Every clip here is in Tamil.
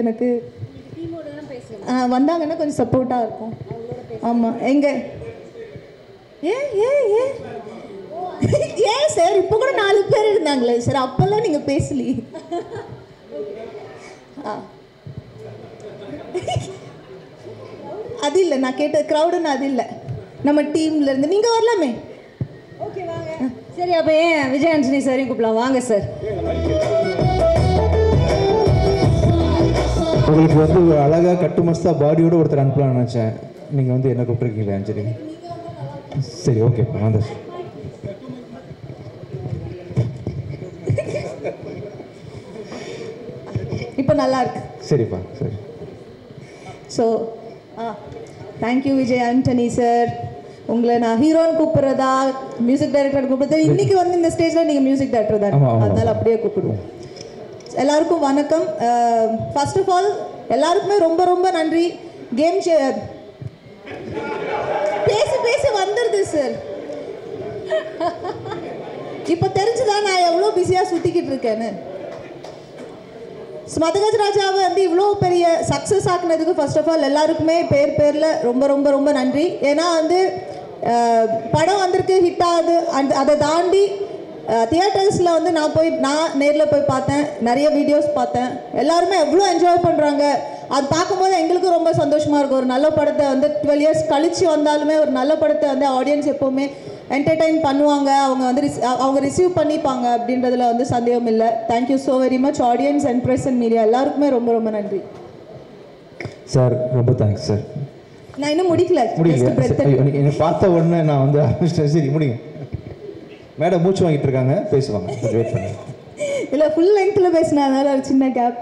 எனக்கு வந்தாங்கன்னா கொஞ்சம் சப்போர்ட்டாக இருக்கும். ஆமாம் எங்கே ஏன் ஏன் ஏன் ஏன் சார் இப்போ கூட 4 பேர் இருந்தாங்களே சார், அப்போல்லாம் நீங்கள் பேசலையே. அது இல்லை நான் கேட்ட க்ரௌடுன்னு, அது இல்லை நம்ம டீம்ல இருந்து நீங்கள் வரலாமே. ஓகே வாங்க. சரி அப்போ ஏன் விஜய் ஆண்டனி சாரையும் கூப்பிடலாம், வாங்க சார். உங்களுக்கு வந்து அழகாக கட்டு மஸ்தா பாடியோடு ஒருத்தர் அனுப்பலாம்னு நினச்சேன். நீங்கள் வந்து என்ன கூப்பிட்ருக்கீங்களே அஞ்சலி. சரி ஓகே வாங்க. இப்போ நல்லா இருக்கு. சரிப்பா சரி. So thank you Vijay Antony sir. உங்களை நான் ஹீரோன்னு கூப்பிட்றதா மியூசிக் டைரக்டர் கூப்பிட்றது, இன்னைக்கு வந்து இந்த ஸ்டேஜில் நீங்கள் மியூசிக் டைரக்டர் தான், அதனால அப்படியே கூப்பிடுவோம். எல்லாருக்கும் வணக்கம். ஃபர்ஸ்ட் ஆஃப் ஆல் எல்லாருக்குமே ரொம்ப ரொம்ப நன்றி. கேம் பேசி பேசி வந்துடுது சார். இப்போ தெரிஞ்சுதான் நான் எவ்வளோ பிஸியாக சுற்றிக்கிட்டு இருக்கேன்னு. மதகஜ ராஜாவை வந்து இவ்வளோ பெரிய சக்ஸஸ் ஆக்குனதுக்கு ஃபர்ஸ்ட் ஆஃப் ஆல் எல்லாருக்குமே பேரில் ரொம்ப ரொம்ப ரொம்ப நன்றி. ஏன்னா வந்து படம் வந்திருக்கு, ஹிட் ஆகுது, அதை தாண்டி தியேட்டர்ஸில் வந்து நான் நேரில் போய் பார்த்தேன், நிறைய வீடியோஸ் பார்த்தேன், எல்லாருமே எவ்வளோ என்ஜாய் பண்ணுறாங்க. அது பார்க்கும்போது எங்களுக்கும் ரொம்ப சந்தோஷமாக இருக்கும். ஒரு நல்ல படத்தை வந்து 12 இயர்ஸ் கழித்து வந்தாலுமே ஒரு நல்ல படத்தை வந்து ஆடியன்ஸ் எப்போவுமே என்டர்டெயின் பண்ணுவாங்க, அவங்க வந்து அவங்க ரிசீவ் பண்ணிப்பாங்க அப்படின்றதுல வந்து சந்தேகம் இல்லை. Thank you so very much audience and press and media எல்லாருக்குமே ரொம்ப ரொம்ப நன்றி சார். ரொம்ப தேங்க்ஸ் சார். நான் இன்னும் முடிக்கல. என்னை பார்த்த உடனே நான் வந்து ஆரம்பிச்சிட்டேன். சரி முடியும். மேடம் மூச்சு வாங்கிட்டு இருக்காங்க, பேசுவாங்க, வெயிட் பண்ணுங்க. இல்லை ஃபுல் லென்த்தில் பேசினால ஒரு சின்ன கேப்.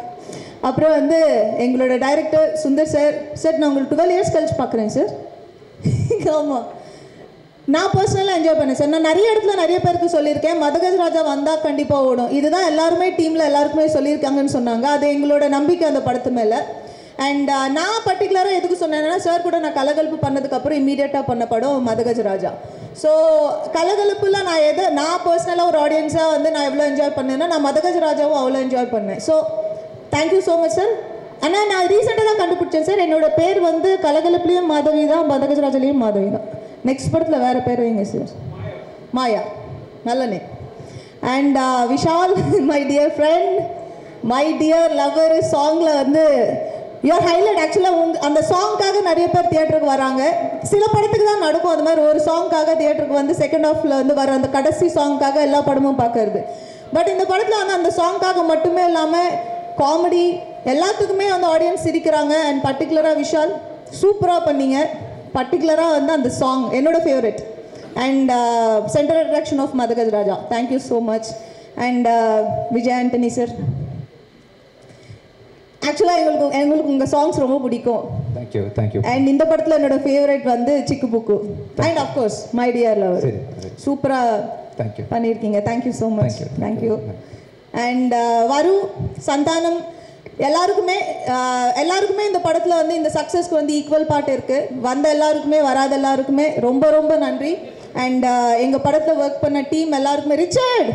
அப்புறம் வந்து எங்களோட டைரக்டர் சுந்தர் சார். சார் நான் உங்களுக்கு 12 இயர்ஸ் கழிச்சு பார்க்குறேன் சார். ஆமாம் நான் பர்சனலாக என்ஜாய் பண்ணேன் சார். நான் நிறைய இடத்துல நிறைய பேருக்கு சொல்லியிருக்கேன், மதகஜ ராஜா வந்தால் கண்டிப்பாக ஓடும், இதுதான் எல்லாருமே டீமில் எல்லாருக்குமே சொல்லியிருக்காங்கன்னு சொன்னாங்க. அது எங்களோட நம்பிக்கை அந்த படத்து மேலே. அண்ட் நான் பர்டிகுலராக எதுக்கு சொன்னேன்னா, சார் கூட நான் கலகலப்பு பண்ணதுக்கப்புறம் இம்மீடியட்டாக பண்ண படம் மதகஜ ராஜா. ஸோ கலகலப்புல நான் பர்சனலாக ஒரு ஆடியன்ஸாக வந்து நான் எவ்வளோ என்ஜாய் பண்ணேன்னா, நான் மதகஜ ராஜாவும் அவ்வளோ என்ஜாய் பண்ணேன். So thank you so much sir. ஆனால் நான் ரீசெண்டாக தான் கண்டுபிடிச்சேன் சார், என்னோடய பேர் வந்து கலகலப்புலேயும் மாதவி தான், மதகஜ ராஜாலேயும் மாதவி தான். நெக்ஸ்ட் படத்தில் வேறு பேர் வைங்க சார். மாயா, நல்ல name. And Vishal my dear friend, my dear lover, சாங்கில் வந்து யுவர் ஹைலைட். ஆக்சுவலாக அந்த சாங்க்காக நிறைய பேர் தியேட்டருக்கு வராங்க. சில படத்துக்கு தான் நடக்கும் அந்த மாதிரி, ஒரு சாங்க்காக தியேட்டருக்கு வந்து செகண்ட் ஹாஃபில் வந்து வர அந்த கடைசி சாங்க்காக எல்லா படமும் பார்க்கறது. பட் இந்த படத்தில் வந்து அந்த சாங்க்காக மட்டுமே இல்லாமல் காமெடி எல்லாத்துக்குமே வந்து ஆடியன்ஸ் சிரிக்கிறாங்க. அண்ட் பர்டிகுலராக விஷால் சூப்பராக பண்ணீங்க. பர்டிகுலராக வந்து அந்த சாங் என்னோட favourite. And central attraction of Madhagaja Raja. Thank you so much. And Vijay Antony sir, ஆக்சுவலாக எங்களுக்கு உங்கள் சாங்ஸ் ரொம்ப பிடிக்கும். Thank you thank you. அண்ட் இந்த படத்தில் என்னோட ஃபேவரட் வந்து Chikku Bukku and of course my dear lover. சூப்பராக பண்ணியிருக்கீங்க. Thank you so much. Thank you. And Varu, Santhanam, எல்லாருக்குமே இந்த படத்தில் வந்து இந்த சக்ஸஸ்க்கு வந்து ஈக்குவல் பார்ட் இருக்குது. வந்த எல்லாருக்குமே வராத எல்லாருக்குமே ரொம்ப ரொம்ப நன்றி. அண்ட் எங்கள் படத்தில் ஒர்க் பண்ண டீம் எல்லாருக்குமே, ரிச்சர்டு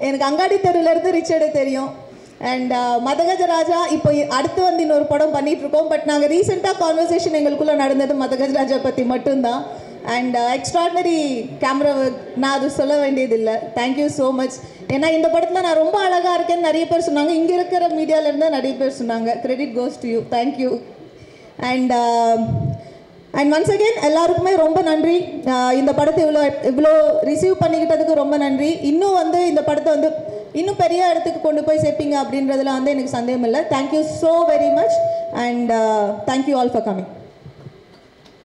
எனக்கு அங்காடி தெருவிலேருந்து ரிச்சர்டு தெரியும். அண்ட் மதகஜ ராஜா இப்போ அடுத்து வந்து இன்னொரு படம் பண்ணிகிட்ருக்கோம். பட் நாங்கள் ரீசெண்டாக கான்வர்சேஷன் எங்களுக்குள்ளே நடந்தது மதகஜ ராஜா பற்றி மட்டும்தான். அண்ட் எக்ஸ்ட்ராடினரி கேமரா ஒர்க், நான் அது சொல்ல வேண்டியதில்லை. Thank you so much. ஏன்னா இந்த படத்தில் நான் ரொம்ப அழகாக இருக்கேன்னு நிறைய பேர் சொன்னாங்க, இங்கே இருக்கிற மீடியாவிலேருந்து நிறைய பேர் சொன்னாங்க. Credit goes to you. Thank you. And once again எல்லாருக்குமே ரொம்ப நன்றி. இந்த படத்தை இவ்வளோ ரிசீவ் பண்ணிக்கிட்டதுக்கு ரொம்ப நன்றி. இன்னும் வந்து இந்த படத்தை வந்து இன்னும் பெரிய இடத்துக்கு கொண்டு போய் சேர்ப்பீங்க அப்படின்றதுல வந்து எனக்கு சந்தேகம் இல்லை. Thank you so very much. And thank you all for coming.